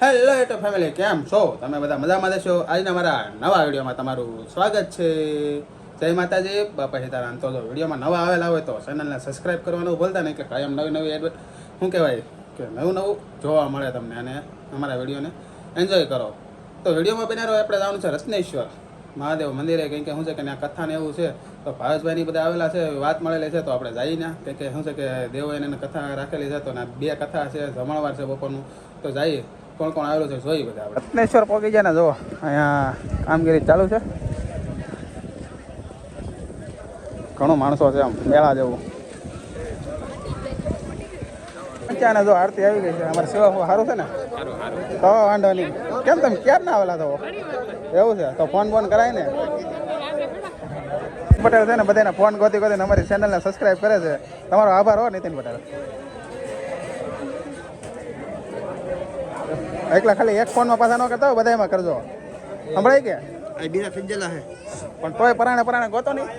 Hello YouTube family, કેમ છો તમે? બધા મજામાં દેશો. આજના મારા નવા વિડીયોમાં તમારું સ્વાગત છે. જય માતાજી, બાપા સીતારામ. તો જો વિડીયોમાં નવા આવેલા હોય તો ચેનલને સબસ્ક્રાઈબ કરવાનું ભૂલતા નહીં, કે કાયમ નવી એડવર્ટ શું કહેવાય કે નવું જોવા મળે તમને, અને અમારા વિડીયોને એન્જોય કરો. તો વિડીયોમાં બન્યા રહો. આપણે જવાનું છે રત્નેશ્વર મહાદેવ મંદિરે, કંઈ કે શું છે કે ત્યાં કથાને એવું છે. તો ભાવેશભાઈની બધા આવેલા છે, વાત મળેલી છે. તો આપણે જઈને કે શું છે કે દેવો એને કથા રાખેલી છે. તો ના 2 કથા છે, જમણવાર છે બપોરનું. તો જઈએ કોણ કોણ આવેલું છે જોઈ બધા આપણે. રત્નેશ્વર પહોંચી જાય ને, જો અહીંયા કામગીરી ચાલુ છે. ઘણો માણસો છે, આમ મેળા જેવું. ને જો આરતી આવી ગઈ છે. અમારે સેવા સારું છે ને, તો વાંધો નહીં. કેમ તમે ક્યારે ના આવેલા તો? એવું છે તો ફોન કરાય ને. પટેલ છે ને બધાને ફોન ગોતી અમારી ચેનલને સબસ્ક્રાઈબ કરે છે. તમારો આભાર હો નીતિન પટેલ. એકલા ખાલી એક ફોનમાં પાછા ન કરતા હોય, બધામાં કરજો. સંભળાય કે બીજા થઈ ગયેલા છે પણ તોય પરાણે ગોતો નહીં.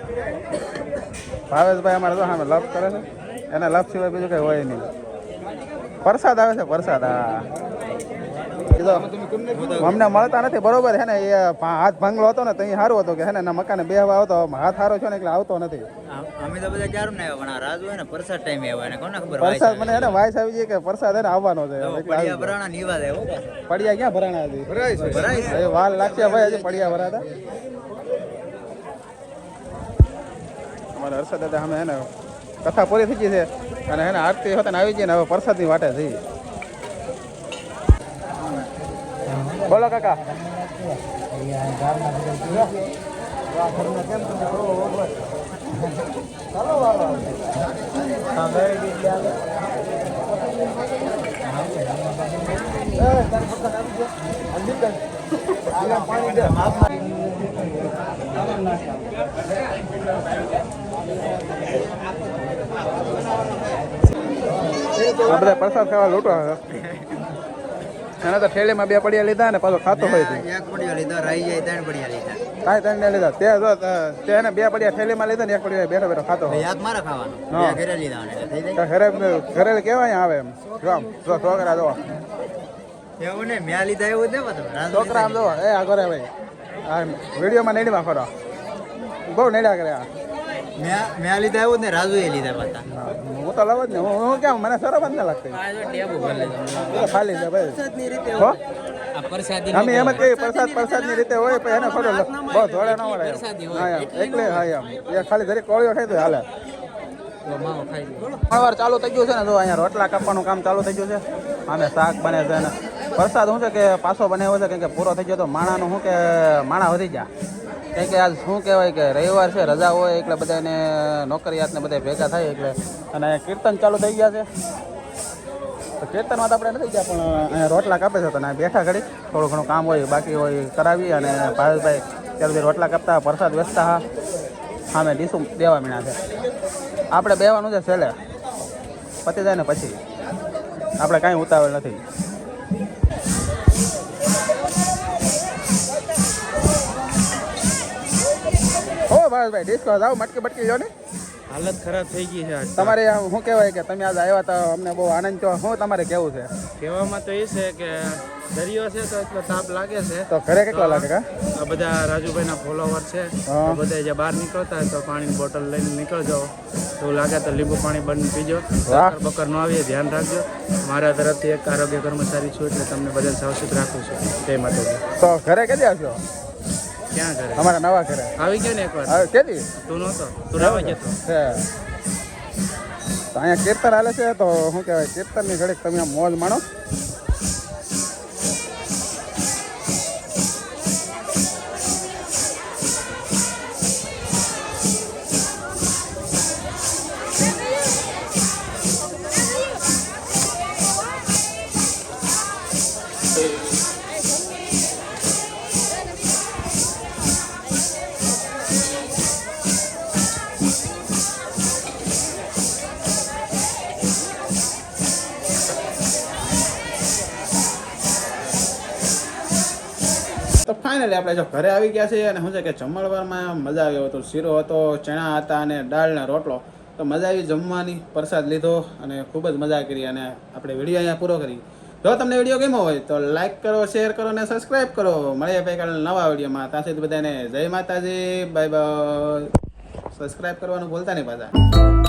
ભાવેશભાઈ અમારે તો સામે લપ કરે છે. એને લપ સિવાય બીજું કંઈ હોય નહીં. પ્રસાદ આવે છે, પ્રસાદ. હા, અમને મળતા નથી બરોબર છે ને. એ હાથ ભાંગલો હતો ને તો સારું હતું કે હે ને એના મકાને બેહવા આવતો. હાથ સારો છે ને એટલે આવતો નથી. અમે તો બધા ક્યારું ના આવ્યા, પણ રાજ હોય ને પ્રસાદ ટાઈમે આવ્યા ને કોને ખબર. પ્રસાદ મને હે ને વાઈસ આવી ગઈ કે પ્રસાદ હે ને આવવાનો છે. પડિયા ભરાણા ની વાત આવ્યો. પડિયા ક્યાં ભરાણા હતી? ભરાય છે. વાલ લાગશે ભાઈ, હજી પડિયા ભરાતા. અમારે હર્ષદ દાદા અમે હે ને કથા પૂરી થઈ ગઈ છે, અને હે ને આરતી હોતા ને આવી ગઈ ને હવે પ્રસાદની વાટે જઈ. બોલો કાકા. બધા પ્રસાદ ખાવા લૂંટો. એને તો થેલીમાં 2 પડિયા લીધા ને પાછો ખાતો હોય. 1 પડિયા લીધા, રાઈ જાય 3 પડિયા લીધા. કાંઈ 3 ને લીધા. તે એને 2 પડિયા થેલીમાં લીધા ને 1 પડિયા બેઠો ખાતો હોય. યાદ મારા ખાવાનું ઘરે લીધા. ઘરે કેવાય આવે એમ. જો આમ જો છોકરા જો એવું ને મેં લીધા એવું જ ને. છોકરા આમ જો એ આ કરે ભાઈ. આ વિડીયોમાં નેડીમાં ખરો બહુ નેડા કરે. મેં લીધા એવું ને, રાજુ એ લીધા પાછા. હું તો લવ જ ને. હું કેમ મને શરમ જ ના લાગતી. ખાલી છે ભાઈ. અમે એમ જ કહીએ પ્રસાદની રીતે હોય, પણ એને થોડો બહુ ધોળે ન મળે. હા એમ એટલે હા એમ એ ખાલી જરીક કોળીઓ ખાઈ તો હાલે. વાર ચાલુ થઈ ગયું છે ને, જો અહીંયા રોટલા કાપવાનું કામ ચાલુ થઈ ગયું છે. આમે શાક બને છે ને પ્રસાદ શું છે કે પાછો બનાવ્યો છે, કેમ કે પૂરો થઈ ગયો તો માણાનું શું કે માણા વધી જાય. કેમ કે આજ શું કહેવાય કે રવિવાર છે, રજા હોય એટલે બધાને નોકરિયાતને બધા ભેગા થાય એટલે. અને કીર્તન ચાલુ થઈ ગયા છે. તો કીર્તનમાં તો આપણે નથી ગયા, પણ અહીંયા રોટલા કાપે છે. તો બેઠા ઘડી થોડું ઘણું કામ હોય બાકી હોય કરાવી. અને ભાવેશભાઈ ત્યાં સુધી રોટલા કાપતા, પ્રસાદ વેચતા. હા સામે ડીશું દેવા મીણા છે. આપણે બેવાનું છે છેલ્લે, પતી જાય ને પછી. આપણે કાંઈ ઉતાવળ નથી. ઓ ભાવેશભાઈ ડિસ્કો જાઓ, મટકી લો ને. હાલત ખરાબ થઈ ગઈ છે. તમારે શું કહેવાય કે તમે આજે આવ્યા તો અમને બહુ આનંદ થયો. શું તમારે કેવું છે? કહેવામાં તો એ છે કે દરિયો છે તો એટલો તાપ લાગે છે. તો ઘરે કેટલા લાગે? કા આ બધા રાજુભાઈના ફોલોવર છે, બધા જે બહાર નીકળતા હોય તો પાણીની બોટલ લઈને નીકળજો. એવું લાગે તો લીંબુ પાણી બંધ પીજો. બકર ન આવીએ ધ્યાન રાખજો. મારા તરફથી એક આરોગ્ય કર્મચારી છું એટલે તમને બધા સાવચેત રાખું છું. તે માટે તો ઘરે કેદી આવશો? ક્યાં ઘરે? અમારા નવા ઘરે આવી ગયો ને એકવાર. કેદી? તું નહોતો, તું રહેવા જતો. તો અહીંયા કીર્તન હાલે છે. તો શું કહેવાય કીર્તનની ઘડીક તમે આમ મોજ માણો. તો ફાઇનલી આપણે જો ઘરે આવી ગયા છીએ. અને શું છે કે જમણવારમાં મજા આવી હતો. શીરો હતો, ચણા હતા અને દાળ ને રોટલો. તો મજા આવી જમવાની. પ્રસાદ લીધો અને ખૂબ જ મજા કરી. અને આપણે વિડીયો અહીંયા પૂરો કરી. જો તમને વિડીયો ગમ્યો હોય તો લાઈક કરો, શેર કરો અને સબસ્ક્રાઇબ કરો. મળીએ ભાઈ કાલે નવા વિડીયોમાં. ત્યાં સુધી બધાને જય માતાજી, બાય બાય. સબસ્ક્રાઇબ કરવાનું ભૂલતા નહીં પાછા.